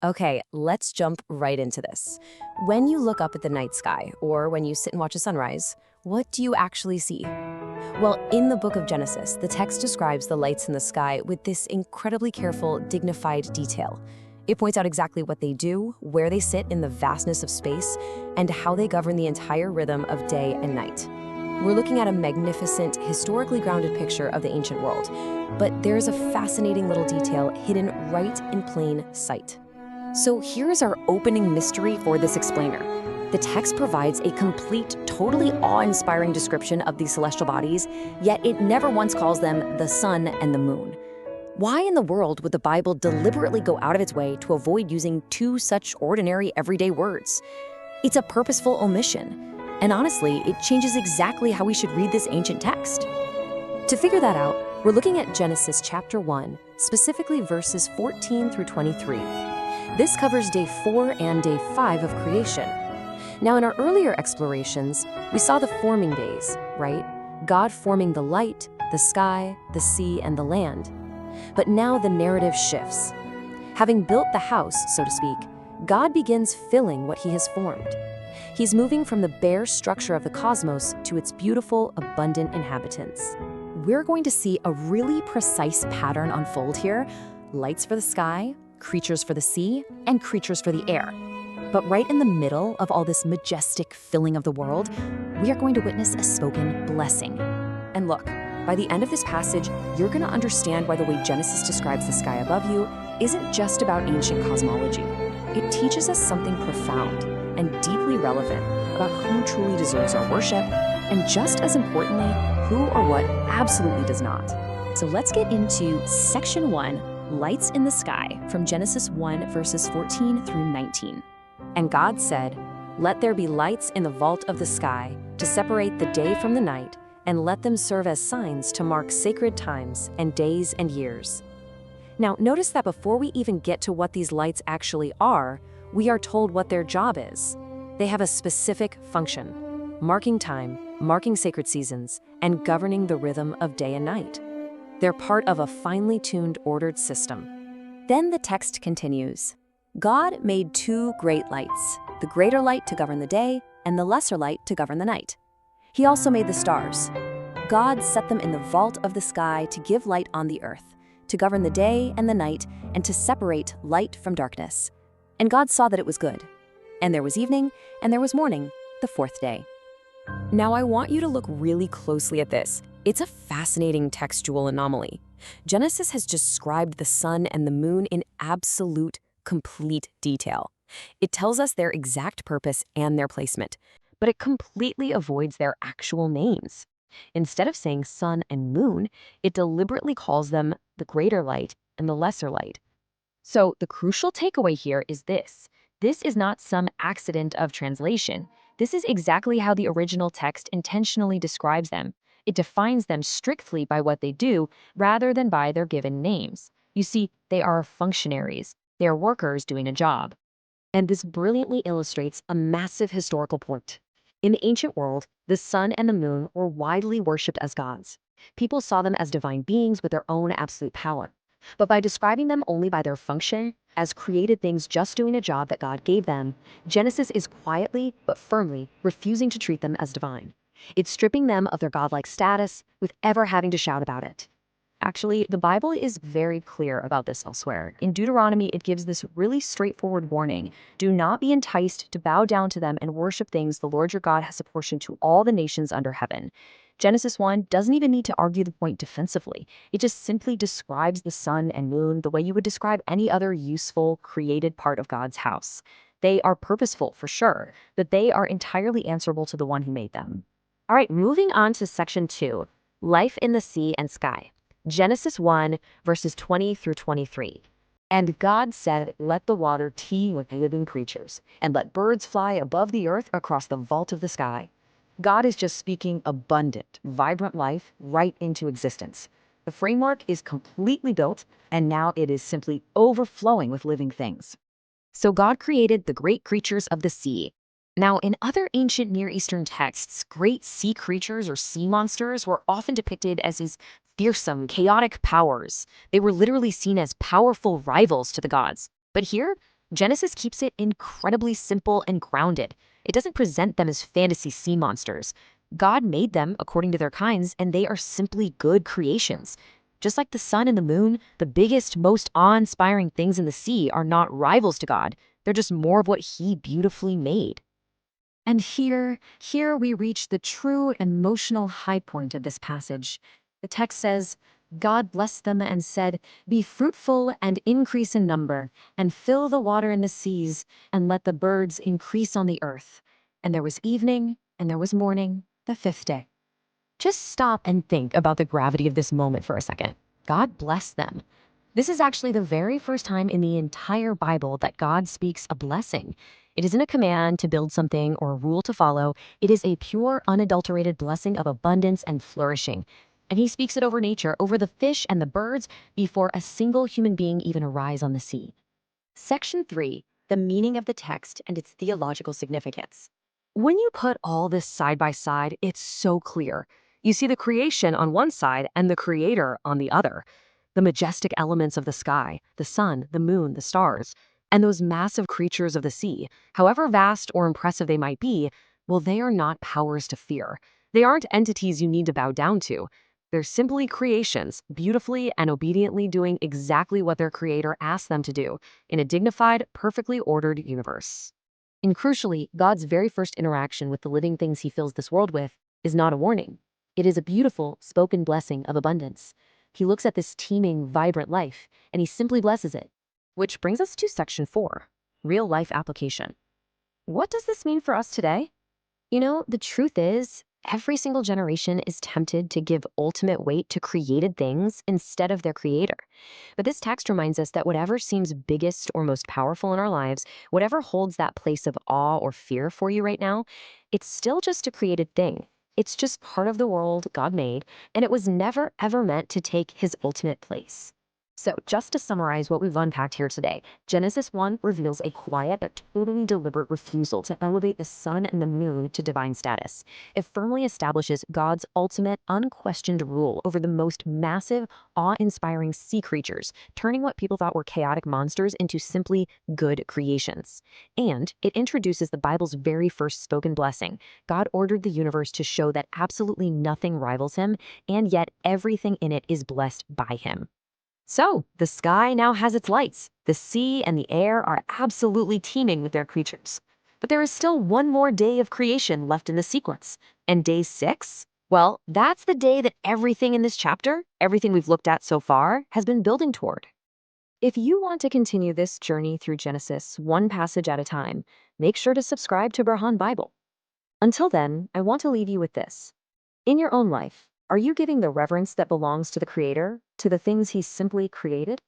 Okay, let's jump right into this. When you look up at the night sky, or when you sit and watch a sunrise, what do you actually see? Well, in the book of Genesis, the text describes the lights in the sky with this incredibly careful, dignified detail. It points out exactly what they do, where they sit in the vastness of space, and how they govern the entire rhythm of day and night. We're looking at a magnificent, historically grounded picture of the ancient world, but there's a fascinating little detail hidden right in plain sight. So here's our opening mystery for this explainer. The text provides a complete, totally awe-inspiring description of these celestial bodies, yet it never once calls them the sun and the moon. Why in the world would the Bible deliberately go out of its way to avoid using two such ordinary, everyday words? It's a purposeful omission. And honestly, it changes exactly how we should read this ancient text. To figure that out, we're looking at Genesis chapter 1, specifically verses 14 through 23. This covers day 4 and day 5 of creation. Now, in our earlier explorations, we saw the forming days, right? God forming the light, the sky, the sea, and the land. But now the narrative shifts. Having built the house, so to speak, God begins filling what he has formed. He's moving from the bare structure of the cosmos to its beautiful, abundant inhabitants. We're going to see a really precise pattern unfold here: lights for the sky, creatures for the sea, and creatures for the air. But right in the middle of all this majestic filling of the world, we are going to witness a spoken blessing. And look, by the end of this passage, you're going to understand why the way Genesis describes the sky above you isn't just about ancient cosmology. It teaches us something profound and deeply relevant about who truly deserves our worship, and just as importantly, who or what absolutely does not. So let's get into section 1, Lights in the Sky, from Genesis 1, verses 14 through 19. And God said, "Let there be lights in the vault of the sky to separate the day from the night, and let them serve as signs to mark sacred times and days and years." Now, notice that before we even get to what these lights actually are, we are told what their job is. They have a specific function: marking time, marking sacred seasons, and governing the rhythm of day and night. They're part of a finely tuned, ordered system. Then the text continues. God made two great lights, the greater light to govern the day, and the lesser light to govern the night. He also made the stars. God set them in the vault of the sky to give light on the earth, to govern the day and the night, and to separate light from darkness. And God saw that it was good. And there was evening, and there was morning, the fourth day. Now I want you to look really closely at this. It's a fascinating textual anomaly. Genesis has described the sun and the moon in absolute, complete detail. It tells us their exact purpose and their placement, but it completely avoids their actual names. Instead of saying sun and moon, it deliberately calls them the greater light and the lesser light. So the crucial takeaway here is this. This is not some accident of translation. This is exactly how the original text intentionally describes them. It defines them strictly by what they do rather than by their given names. You see, they are functionaries. They are workers doing a job. And this brilliantly illustrates a massive historical point. In the ancient world, the sun and the moon were widely worshipped as gods. People saw them as divine beings with their own absolute power. But by describing them only by their function, as created things just doing a job that God gave them, Genesis is quietly but firmly refusing to treat them as divine. It's stripping them of their godlike status with ever having to shout about it. Actually, the Bible is very clear about this elsewhere. In Deuteronomy, it gives this really straightforward warning. Do not be enticed to bow down to them and worship things the Lord your God has apportioned to all the nations under heaven. Genesis 1 doesn't even need to argue the point defensively. It just simply describes the sun and moon the way you would describe any other useful, created part of God's house. They are purposeful, for sure, but they are entirely answerable to the one who made them. All right, moving on to section 2, Life in the Sea and Sky. Genesis 1, verses 20 through 23. And God said, "Let the water teem with living creatures, and let birds fly above the earth across the vault of the sky." God is just speaking abundant, vibrant life right into existence. The framework is completely built, and now it is simply overflowing with living things. So God created the great creatures of the sea. Now, in other ancient Near Eastern texts, great sea creatures or sea monsters were often depicted as these fearsome, chaotic powers. They were literally seen as powerful rivals to the gods. But here, Genesis keeps it incredibly simple and grounded. It doesn't present them as fantasy sea monsters. God made them according to their kinds, and they are simply good creations. Just like the sun and the moon, the biggest, most awe-inspiring things in the sea are not rivals to God. They're just more of what He beautifully made. And here we reach the true emotional high point of this passage. The text says, God blessed them and said, be fruitful and increase in number, and fill the water in the seas, and let the birds increase on the earth. And there was evening, and there was morning, the fifth day. Just stop and think about the gravity of this moment for a second. God bless them. This is actually the very first time in the entire Bible that God speaks a blessing. It isn't a command to build something or a rule to follow. It is a pure, unadulterated blessing of abundance and flourishing. And He speaks it over nature, over the fish and the birds, before a single human being even arrives on the sea. Section 3, the meaning of the text and its theological significance. When you put all this side by side, it's so clear. You see the creation on one side and the creator on the other. The majestic elements of the sky, the sun, the moon, the stars, and those massive creatures of the sea, however vast or impressive they might be, well, they are not powers to fear. They aren't entities you need to bow down to. They're simply creations, beautifully and obediently doing exactly what their creator asked them to do in a dignified, perfectly ordered universe. And crucially, God's very first interaction with the living things He fills this world with is not a warning. It is a beautiful, spoken blessing of abundance. He looks at this teeming, vibrant life, and He simply blesses it. Which brings us to section 4, real life application. What does this mean for us today? The truth is, every single generation is tempted to give ultimate weight to created things instead of their creator. But this text reminds us that whatever seems biggest or most powerful in our lives, whatever holds that place of awe or fear for you right now, it's still just a created thing. It's just part of the world God made, and it was never ever meant to take His ultimate place. So, just to summarize what we've unpacked here today, Genesis 1 reveals a quiet but totally deliberate refusal to elevate the sun and the moon to divine status. It firmly establishes God's ultimate, unquestioned rule over the most massive, awe-inspiring sea creatures, turning what people thought were chaotic monsters into simply good creations. And it introduces the Bible's very first spoken blessing. God ordered the universe to show that absolutely nothing rivals Him, and yet everything in it is blessed by Him. So, the sky now has its lights. The sea and the air are absolutely teeming with their creatures. But there is still one more day of creation left in the sequence. And day 6? Well, that's the day that everything in this chapter, everything we've looked at so far, has been building toward. If you want to continue this journey through Genesis one passage at a time, make sure to subscribe to Berhan Bible. Until then, I want to leave you with this. In your own life, are you giving the reverence that belongs to the Creator, to the things He simply created?